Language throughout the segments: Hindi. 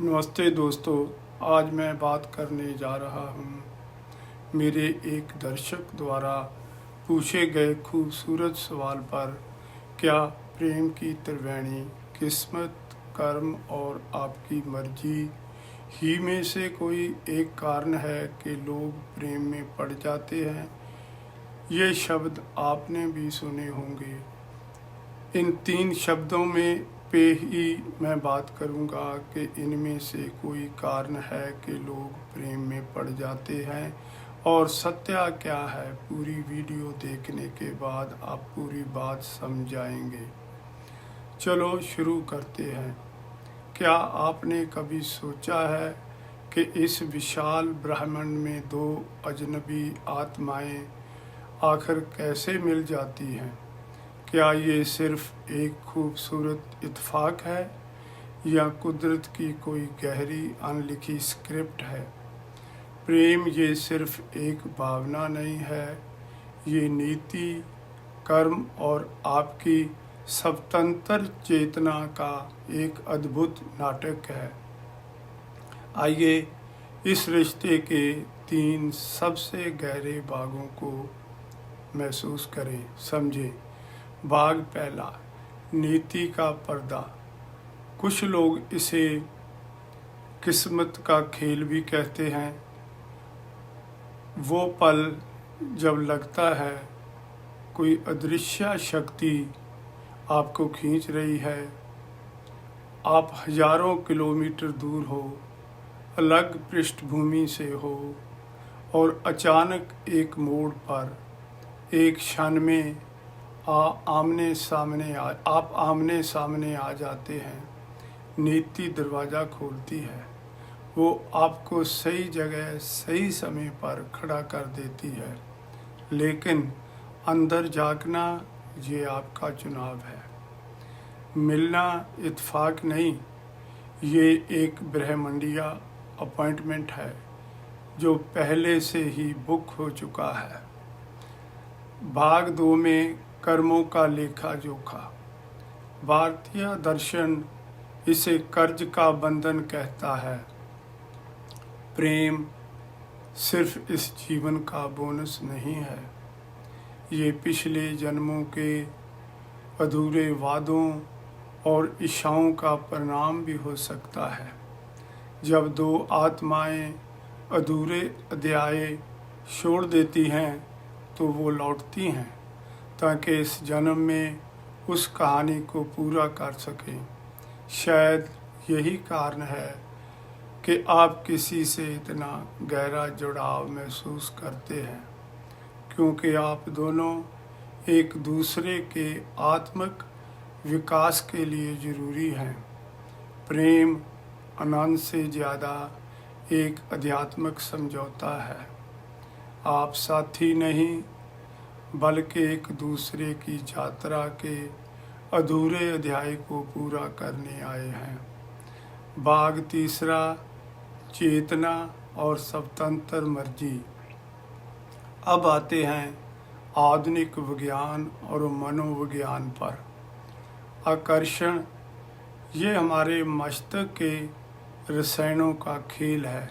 नमस्ते दोस्तों। आज मैं बात करने जा रहा हूँ मेरे एक दर्शक द्वारा पूछे गए खूबसूरत सवाल पर। क्या प्रेम की त्रिवेणी किस्मत, कर्म और आपकी मर्जी ही में से कोई एक कारण है कि लोग प्रेम में पड़ जाते हैं? ये शब्द आपने भी सुने होंगे। इन 3 शब्दों में पे ही मैं बात करूंगा कि इनमें से कोई कारण है कि लोग प्रेम में पड़ जाते हैं और सत्य क्या है। पूरी वीडियो देखने के बाद आप पूरी बात समझ जाएंगे। चलो शुरू करते हैं। क्या आपने कभी सोचा है कि इस विशाल ब्रह्मांड में 2 अजनबी आत्माएं आखिर कैसे मिल जाती हैं? क्या ये सिर्फ एक खूबसूरत इत्तेफाक है या कुदरत की कोई गहरी अनलिखी स्क्रिप्ट है? प्रेम ये सिर्फ एक भावना नहीं है, ये नीति, कर्म और आपकी स्वतंत्र चेतना का एक अद्भुत नाटक है। आइए इस रिश्ते के 3 सबसे गहरे भागों को महसूस करें, समझें। भाग पहला, नीति का पर्दा। कुछ लोग इसे किस्मत का खेल भी कहते हैं। वो पल जब लगता है कोई अदृश्य शक्ति आपको खींच रही है, आप हजारों किलोमीटर दूर हो, अलग पृष्ठभूमि से हो और अचानक एक मोड़ पर, एक क्षण में आप आमने सामने आ जाते हैं। नीति दरवाज़ा खोलती है। वो आपको सही जगह सही समय पर खड़ा कर देती है। लेकिन अंदर झांकना ये आपका चुनाव है। मिलना इत्तेफाक नहीं, ये एक ब्रह्मांडीय अपॉइंटमेंट है जो पहले से ही बुक हो चुका है। भाग 2 में कर्मों का लेखा जोखा। भारतीय दर्शन इसे कर्ज का बंधन कहता है। प्रेम सिर्फ इस जीवन का बोनस नहीं है, ये पिछले जन्मों के अधूरे वादों और इच्छाओं का परिणाम भी हो सकता है। जब 2 आत्माएं अधूरे अध्याय छोड़ देती हैं तो वो लौटती हैं ताकि इस जन्म में उस कहानी को पूरा कर सकें। शायद यही कारण है कि आप किसी से इतना गहरा जुड़ाव महसूस करते हैं, क्योंकि आप दोनों एक दूसरे के आत्मिक विकास के लिए ज़रूरी हैं। प्रेम आनंद से ज़्यादा एक आध्यात्मिक समझौता है। आप साथी नहीं बल्कि एक दूसरे की यात्रा के अधूरे अध्याय को पूरा करने आए हैं। भाग तीसरा, चेतना और स्वतंत्र मर्जी। अब आते हैं आधुनिक विज्ञान और मनोविज्ञान पर। आकर्षण ये हमारे मस्तिष्क के रसायनों का खेल है,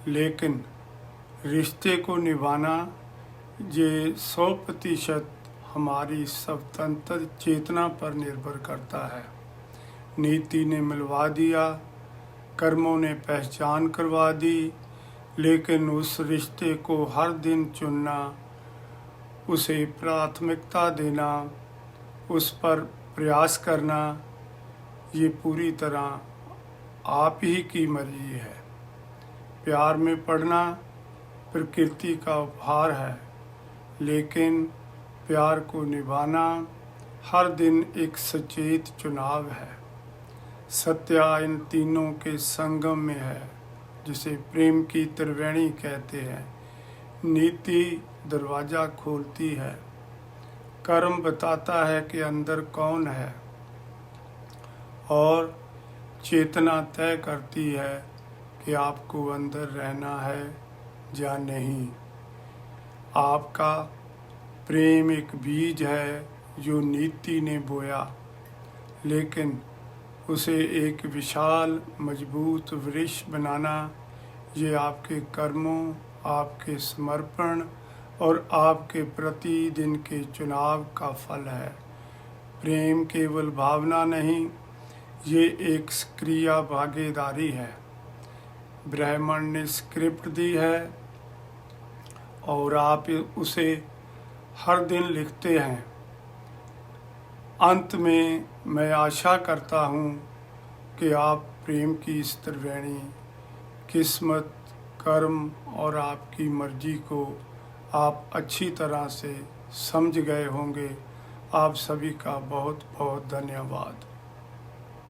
लेकिन रिश्ते को निभाना ये 100% हमारी स्वतंत्र चेतना पर निर्भर करता है। नीति ने मिलवा दिया, कर्मों ने पहचान करवा दी, लेकिन उस रिश्ते को हर दिन चुनना, उसे प्राथमिकता देना, उस पर प्रयास करना, ये पूरी तरह आप ही की मर्जी है। प्यार में पड़ना प्रकृति का उपहार है, लेकिन प्यार को निभाना हर दिन एक सचेत चुनाव है। सत्य इन तीनों के संगम में है, जिसे प्रेम की त्रिवेणी कहते हैं। नीति दरवाज़ा खोलती है, कर्म बताता है कि अंदर कौन है, और चेतना तय करती है कि आपको अंदर रहना है या नहीं। आपका प्रेम एक बीज है जो नीति ने बोया, लेकिन उसे एक विशाल मजबूत वृक्ष बनाना, ये आपके कर्मों, आपके समर्पण और आपके प्रतिदिन के चुनाव का फल है। प्रेम केवल भावना नहीं, ये एक सक्रिय भागीदारी है। ब्रह्मांड ने स्क्रिप्ट दी है और आप उसे हर दिन लिखते हैं। अंत में मैं आशा करता हूँ कि आप प्रेम की इस त्रिवेणी, किस्मत, कर्म और आपकी मर्जी को आप अच्छी तरह से समझ गए होंगे। आप सभी का बहुत बहुत धन्यवाद।